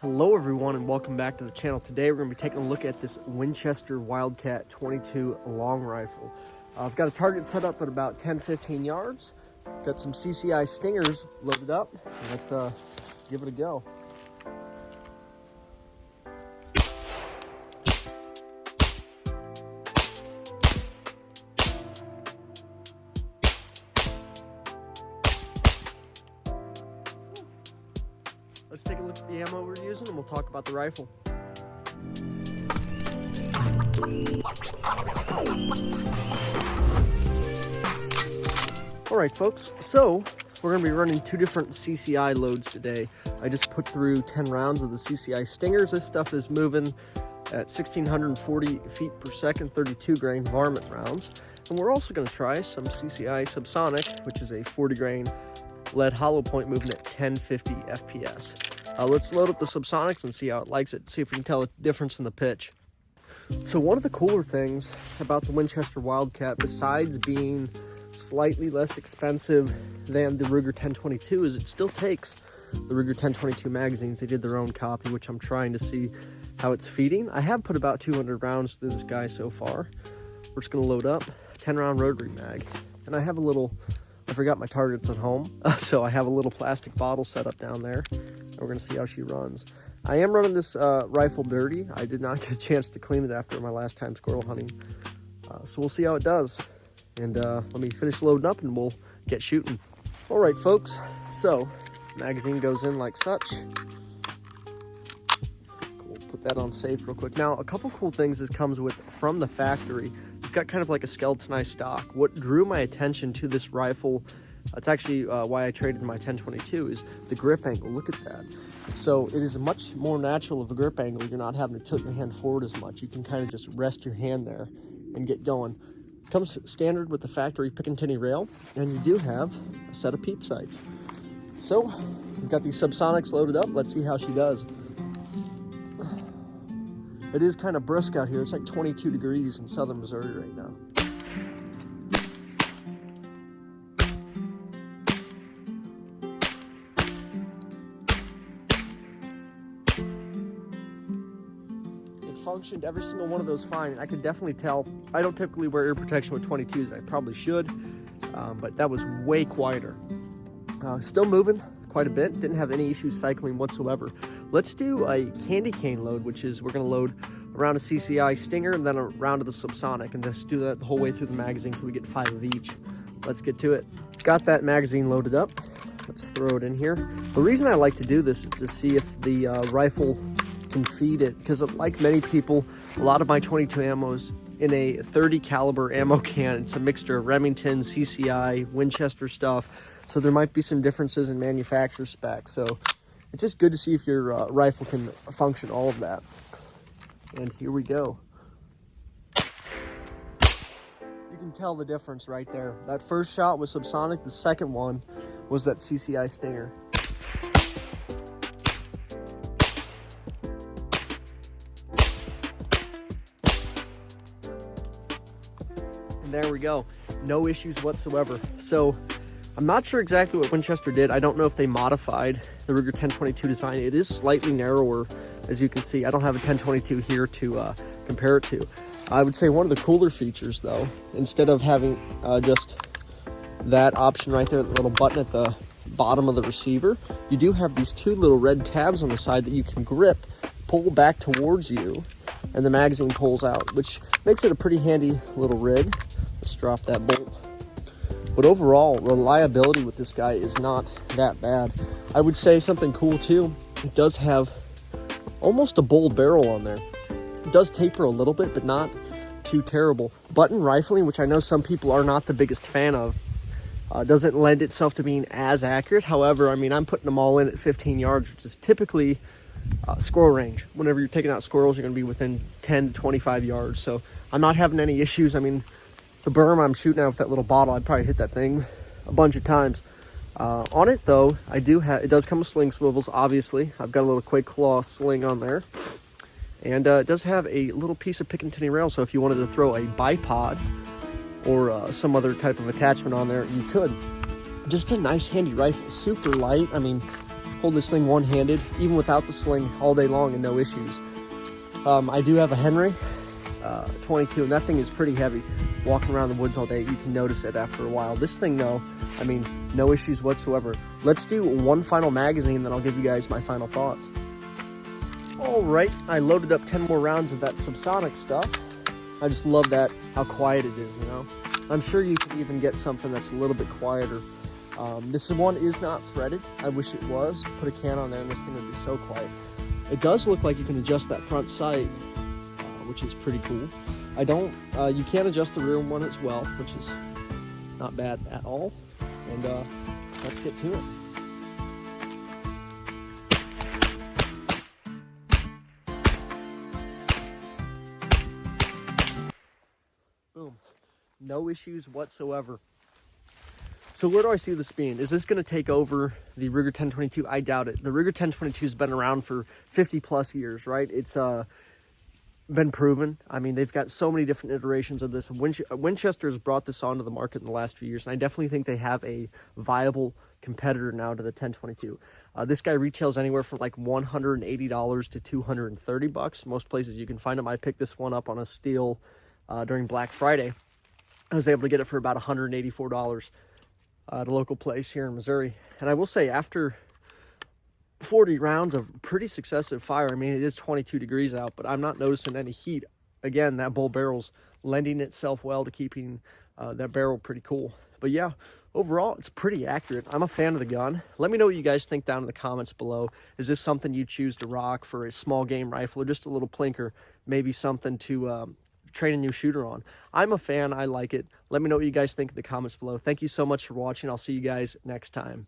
Hello everyone and welcome back to the channel. Today we're going to be taking a look at this Winchester Wildcat 22 long rifle. I've got a target set up at about 10-15 yards. Got some CCI stingers loaded up. Let's give it a go. Let's take a look at the ammo we're using and we'll talk about the rifle. All right, folks, so we're gonna be running two different CCI loads today. I just put through 10 rounds of the CCI stingers. This stuff is moving at 1,640 feet per second, 32 grain varmint rounds. And we're also gonna try some CCI subsonic, which is a 40 grain lead hollow point moving at 1050 FPS. Let's load up the subsonics and see how it likes it, see if we can tell a difference in the pitch. So one of the cooler things about the Winchester Wildcat, besides being slightly less expensive than the Ruger 1022, is it still takes the Ruger 1022 magazines. They did their own copy, which I'm trying to see how it's feeding. I have put about 200 rounds through this guy so far. We're just gonna load up 10 round rotary mag. And I have a little, I forgot my targets at home, so I have a little plastic bottle set up down there. And we're gonna see how she runs. I am running this rifle dirty. I did not get a chance to clean it after my last time squirrel hunting. So we'll see how it does. And let me finish loading up and we'll get shooting. All right, folks, so magazine goes in like such. We'll put that on safe real quick. Now, a couple cool things this comes with from the factory. It's got kind of like a skeletonized stock. What drew my attention to this rifle, it's actually why I traded my 1022, is the grip angle. Look at that. So it is much more natural of a grip angle. You're not having to tilt your hand forward as much. You can kind of just rest your hand there and get going. It comes standard with the factory Picatinny rail, and you do have a set of peep sights. So we've got these subsonics loaded up. Let's see how she does. It is kind of brisk out here. It's like 22 degrees in southern Missouri right now. Functioned every single one of those fine. I could definitely tell. I don't typically wear ear protection with 22s. I probably should, but that was way quieter. Still moving quite a bit. Didn't have any issues cycling whatsoever. Let's do a candy cane load, which is we're going to load around a CCI stinger and then a round of the subsonic, and just do that the whole way through the magazine so we get 5 of each. Let's get to it. Got that magazine loaded up. Let's throw it in here. The reason I like to do this is to see if the rifle can feed it, because like many people, a lot of my 22 ammos in a 30 caliber ammo can. It's a mixture of Remington, CCI, Winchester stuff, so there might be some differences in manufacturer specs. So it's just good to see if your rifle can function all of that. And here we go. You can tell the difference right there. That first shot was subsonic, the second one was that CCI stinger. There we go. No issues whatsoever. So I'm not sure exactly what Winchester did. I don't know if they modified the Ruger 1022 design. It is slightly narrower, as you can see. I don't have a 1022 here to compare it to. I would say one of the cooler features, though, instead of having just that option right there, the little button at the bottom of the receiver, you do have these two little red tabs on the side that you can grip, pull back towards you, and the magazine pulls out, which makes it a pretty handy little rig. Let's drop that bolt. But overall, reliability with this guy is not that bad. I would say something cool too, it does have almost a bull barrel on there. It does taper a little bit, but not too terrible. Button rifling, which I know some people are not the biggest fan of, doesn't lend itself to being as accurate. However, I mean, I'm putting them all in at 15 yards, which is typically squirrel range. Whenever you're taking out squirrels, you're going to be within 10 to 25 yards. So I'm not having any issues. I mean, the berm I'm shooting at with that little bottle, I'd probably hit that thing a bunch of times. On it though, it does come with sling swivels, obviously. I've got a little Quake Claw sling on there. And it does have a little piece of Picatinny rail, so if you wanted to throw a bipod or some other type of attachment on there, you could. Just a nice handy rifle, super light. I mean, hold this thing one-handed, even without the sling, all day long and no issues. I do have a Henry 22, and that thing is pretty heavy. Walking around the woods all day, you can notice it after a while. This thing, no, I mean, no issues whatsoever. Let's do one final magazine, then I'll give you guys my final thoughts. All right, I loaded up 10 more rounds of that subsonic stuff. I just love that, how quiet it is, you know? I'm sure you can even get something that's a little bit quieter. This one is not threaded. I wish it was. Put a can on there and this thing would be so quiet. It does look like you can adjust that front sight, which is pretty cool. You can adjust the rear one as well, which is not bad at all. And let's get to it. Boom. No issues whatsoever. So where do I see this being? Is this going to take over the Ruger 1022? I doubt it. The Ruger 1022 has been around for 50 plus years, right? It's been proven. I mean, they've got so many different iterations of this. Winchester has brought this onto the market in the last few years, and I definitely think they have a viable competitor now to the 1022. This guy retails anywhere from like $180 to $230. Most places you can find them. I picked this one up on a steal during Black Friday. I was able to get it for about $184 at a local place here in Missouri. And I will say, after 40 rounds of pretty successive fire, I mean, it is 22 degrees out, but I'm not noticing any heat. Again, that bull barrel's lending itself well to keeping that barrel pretty cool. But yeah, overall, it's pretty accurate. I'm a fan of the gun. Let me know what you guys think down in the comments below. Is this something you choose to rock for a small game rifle or just a little plinker? Maybe something to train a new shooter on. I'm a fan. I like it. Let me know what you guys think in the comments below. Thank you so much for watching. I'll see you guys next time.